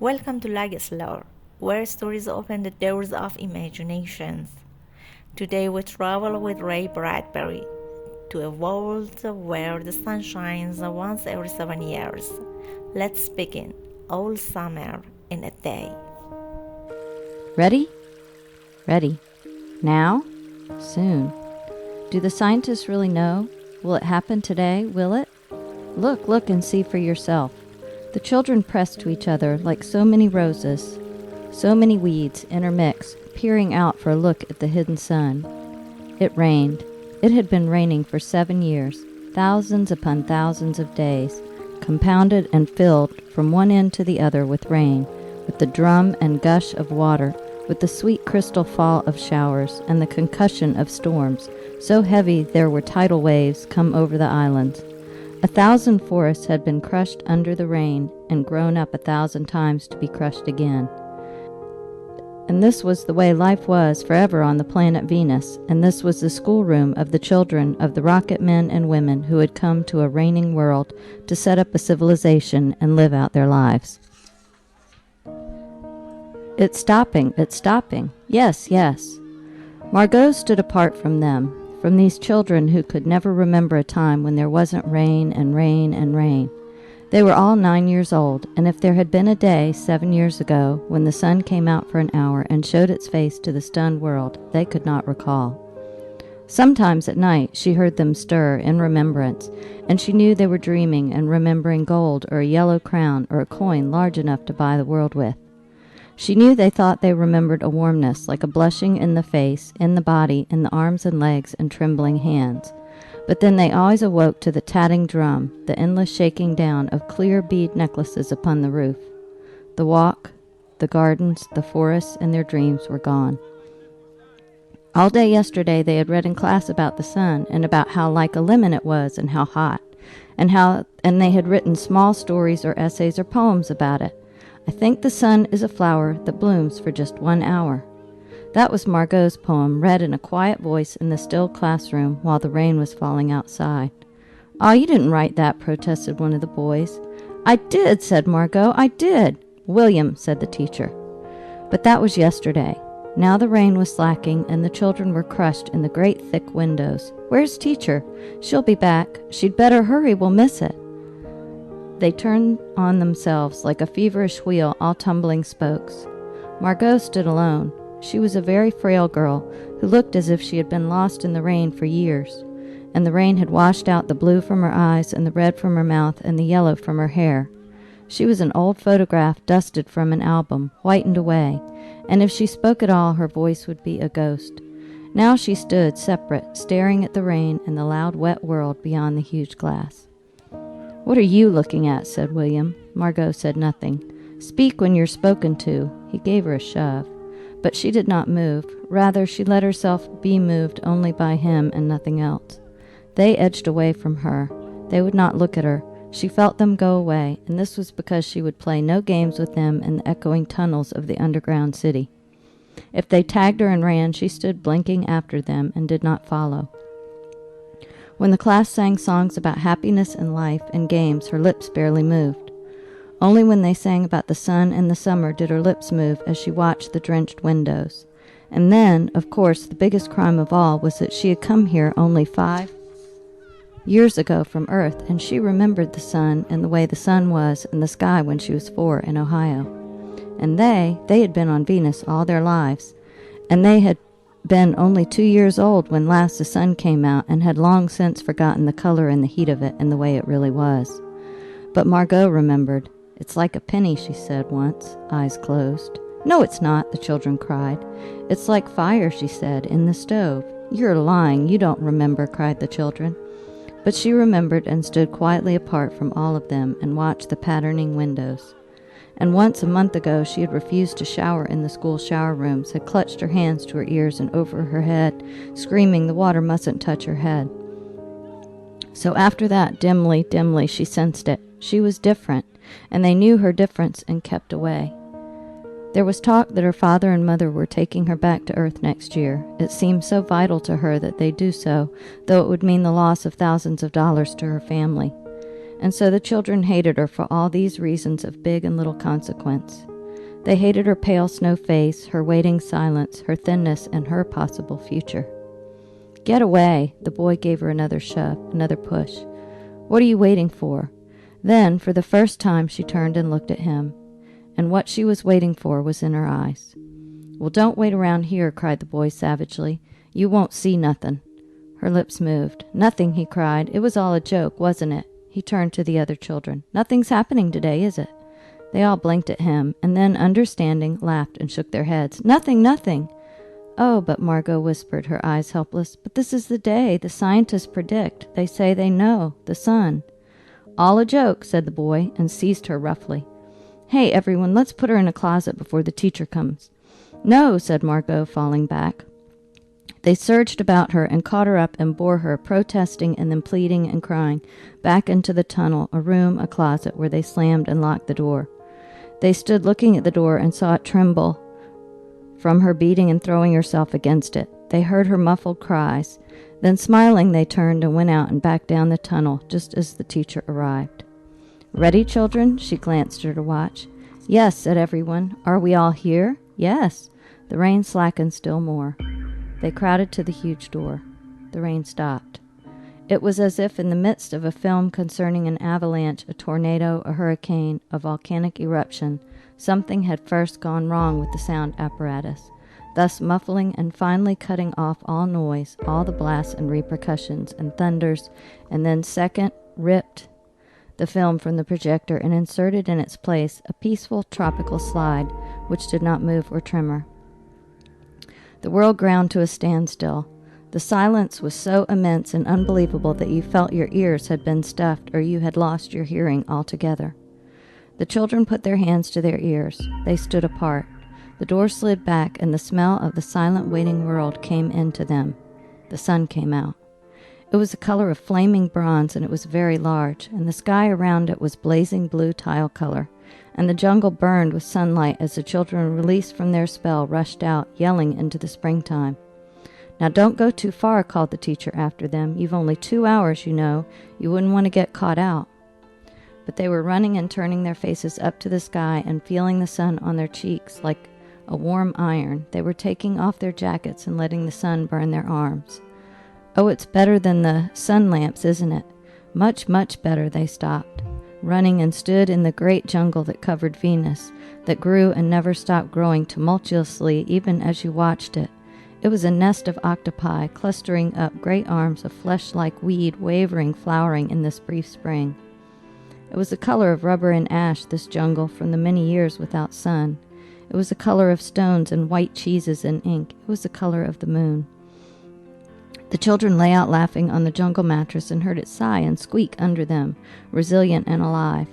Welcome to Lore, where stories open the doors of imaginations. Today we travel with Ray Bradbury to a world where the sun shines once every 7 years. Let's begin. All summer in a day. Ready? Ready. Now? Soon. Do the scientists really know? Will it happen today? Will it? Look and see for yourself. The children pressed to each other like so many roses, so many weeds intermixed, peering out for a look at the hidden sun. It rained. It had been raining for 7 years, thousands upon thousands of days, compounded and filled from one end to the other with rain, with the drum and gush of water, with the sweet crystal fall of showers and the concussion of storms, so heavy there were tidal waves come over the islands. 1,000 forests had been crushed under the rain and grown up 1,000 times to be crushed again. And this was the way life was forever on the planet Venus, and this was the schoolroom of the children of the rocket men and women who had come to a raining world to set up a civilization and live out their lives. It's stopping. Yes. Margot stood apart from them, from these children who could never remember a time when there wasn't rain and rain and rain. They were all 9 years old, and if there had been a day 7 years ago when the sun came out for an hour and showed its face to the stunned world, they could not recall. Sometimes at night she heard them stir in remembrance, and she knew they were dreaming and remembering gold or a yellow crown or a coin large enough to buy the world with. She knew they thought they remembered a warmness like a blushing in the face, in the body, in the arms and legs and trembling hands. But then they always awoke to the tatting drum, the endless shaking down of clear bead necklaces upon the roof. The walk, the gardens, the forests, and their dreams were gone. All day yesterday they had read in class about the sun and about how like a lemon it was and how hot, and they had written small stories or essays or poems about it. I think the sun is a flower that blooms for just 1 hour. That was Margot's poem, read in a quiet voice in the still classroom while the rain was falling outside. "Oh, you didn't write that," protested one of the boys. "I did," said Margot. "I did." "William," said the teacher. But that was yesterday. Now the rain was slacking, and the children were crushed in the great thick windows. "Where's teacher? She'll be back. She'd better hurry, we'll miss it." They turned on themselves like a feverish wheel, all tumbling spokes. Margot stood alone. She was a very frail girl who looked as if she had been lost in the rain for years, and the rain had washed out the blue from her eyes and the red from her mouth and the yellow from her hair. She was an old photograph dusted from an album, whitened away, and if she spoke at all, her voice would be a ghost. Now she stood separate, staring at the rain and the loud, wet world beyond the huge glass. "What are you looking at?" said William. Margot said nothing. "Speak when you're spoken to." He gave her a shove. But she did not move. Rather, she let herself be moved only by him and nothing else. They edged away from her. They would not look at her. She felt them go away, and this was because she would play no games with them in the echoing tunnels of the underground city. If they tagged her and ran, she stood blinking after them and did not follow. When the class sang songs about happiness and life and games, her lips barely moved. Only when they sang about the sun and the summer did her lips move as she watched the drenched windows. And then, of course, the biggest crime of all was that she had come here only 5 years ago from Earth, and she remembered the sun and the way the sun was and the sky when she was 4 in Ohio. And they had been on Venus all their lives, and they had been only 2 years old when last the sun came out and had long since forgotten the color and the heat of it and the way it really was. But Margot remembered. "It's like a penny," she said once, eyes closed. "No, it's not," the children cried. "It's like fire," she said, "in the stove." "You're lying, you don't remember," cried the children. But she remembered and stood quietly apart from all of them and watched the patterning windows. And once a month ago she had refused to shower in the school shower rooms, had clutched her hands to her ears and over her head, screaming the water mustn't touch her head. So after that, dimly, she sensed it. She was different, and they knew her difference and kept away. There was talk that her father and mother were taking her back to Earth next year. It seemed so vital to her that they do so, though it would mean the loss of thousands of dollars to her family. And so the children hated her for all these reasons of big and little consequence. They hated her pale snow face, her waiting silence, her thinness, and her possible future. "Get away!" The boy gave her another shove, another push. "What are you waiting for?" Then, for the first time, she turned and looked at him, and what she was waiting for was in her eyes. "Well, don't wait around here," cried the boy savagely. "You won't see nothing." Her lips moved. "Nothing," he cried. "It was all a joke, wasn't it?" He turned to the other children. "Nothing's happening today, is it?" They all blinked at him, and then, understanding, laughed and shook their heads. "Nothing, nothing!" "Oh," but Margot whispered, her eyes helpless. "But this is the day. The scientists predict. They say they know. The sun." "All a joke," said the boy, and seized her roughly. "Hey, everyone, let's put her in a closet before the teacher comes." "No," said Margot, falling back. They surged about her and caught her up and bore her, protesting and then pleading and crying, back into the tunnel, a room, a closet, where they slammed and locked the door. They stood looking at the door and saw it tremble from her beating and throwing herself against it. They heard her muffled cries. Then, smiling, they turned and went out and back down the tunnel just as the teacher arrived. "Ready, children?" She glanced at her watch. "Yes," said everyone. "Are we all here?" "Yes." The rain slackened still more. They crowded to the huge door. The rain stopped. It was as if in the midst of a film concerning an avalanche, a tornado, a hurricane, a volcanic eruption, something had first gone wrong with the sound apparatus, thus muffling and finally cutting off all noise, all the blasts and repercussions and thunders, and then second ripped the film from the projector and inserted in its place a peaceful tropical slide which did not move or tremor. The world ground to a standstill. The silence was so immense and unbelievable that you felt your ears had been stuffed or you had lost your hearing altogether. The children put their hands to their ears. They stood apart. The door slid back, and the smell of the silent waiting world came into them. The sun came out. It was the color of flaming bronze, and it was very large, and the sky around it was blazing blue tile color, and the jungle burned with sunlight as the children, released from their spell, rushed out, yelling into the springtime. "Now don't go too far," called the teacher after them. "You've only 2 hours, you know. You wouldn't want to get caught out." But they were running and turning their faces up to the sky and feeling the sun on their cheeks like a warm iron. They were taking off their jackets and letting the sun burn their arms. "Oh, it's better than the sun lamps, isn't it?" "Much, much better." They stopped, running, and stood in the great jungle that covered Venus, that grew and never stopped growing tumultuously even as you watched it. It was a nest of octopi, clustering up great arms of flesh-like weed, wavering, flowering in this brief spring. It was the color of rubber and ash, this jungle, from the many years without sun. It was the color of stones and white cheeses and ink. It was the color of the moon. The children lay out laughing on the jungle mattress and heard it sigh and squeak under them, resilient and alive.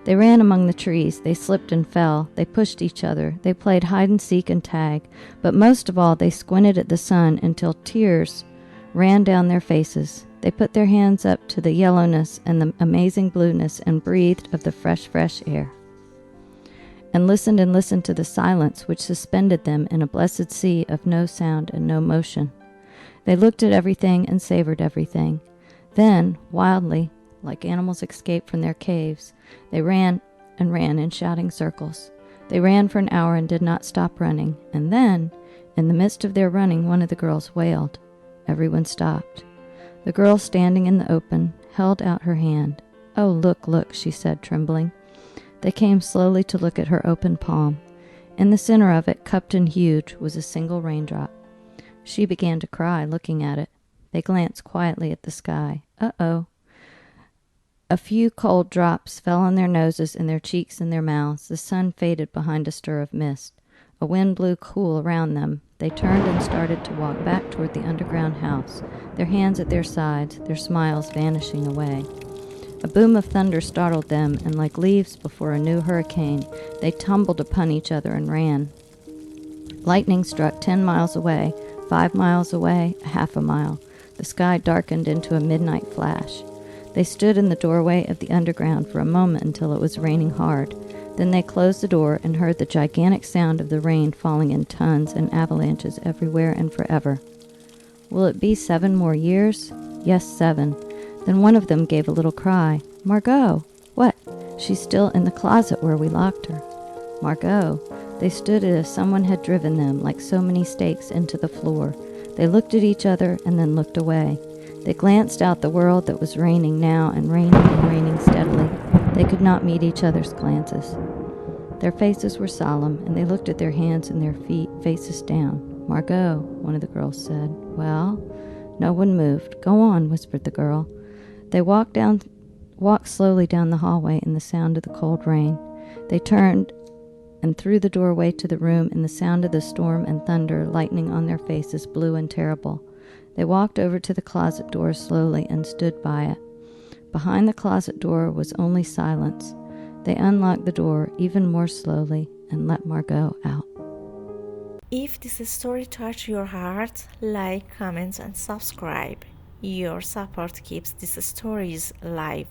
They ran among the trees. They slipped and fell. They pushed each other. They played hide-and-seek and tag. But most of all, they squinted at the sun until tears ran down their faces. They put their hands up to the yellowness and the amazing blueness and breathed of the fresh, fresh air. And listened to the silence which suspended them in a blessed sea of no sound and no motion. They looked at everything and savored everything. Then, wildly, like animals escaped from their caves, they ran and ran in shouting circles. They ran for an hour and did not stop running. And then, in the midst of their running, one of the girls wailed. Everyone stopped. The girl, standing in the open, held out her hand. "Oh, look, look," she said, trembling. They came slowly to look at her open palm. In the center of it, cupped and huge, was a single raindrop. She began to cry, looking at it. They glanced quietly at the sky. Uh-oh. A few cold drops fell on their noses and their cheeks and their mouths. The sun faded behind a stir of mist. A wind blew cool around them. They turned and started to walk back toward the underground house, their hands at their sides, their smiles vanishing away. A boom of thunder startled them, and like leaves before a new hurricane, they tumbled upon each other and ran. Lightning struck 10 miles away, 5 miles away, a half a mile. The sky darkened into a midnight flash. They stood in the doorway of the underground for a moment until it was raining hard. Then they closed the door and heard the gigantic sound of the rain falling in tons and avalanches everywhere and forever. Will it be 7 more years? Yes, 7. Then one of them gave a little cry. "Margot!" "What?" "She's still in the closet where we locked her." "Margot!" They stood as if someone had driven them like so many stakes into the floor. They looked at each other and then looked away. They glanced out the world that was raining now and raining steadily. They could not meet each other's glances. Their faces were solemn, and they looked at their hands and their feet, faces down. "Margot," one of the girls said. "Well?" No one moved. "Go on," whispered the girl. They walked slowly down the hallway in the sound of the cold rain. They turned and through the doorway to the room in the sound of the storm and thunder, lightning on their faces, blue and terrible. They walked over to the closet door slowly and stood by it. Behind the closet door was only silence. They unlocked the door even more slowly and let Margot out. If this story touched your heart, like, comment, and subscribe. Your support keeps these stories alive.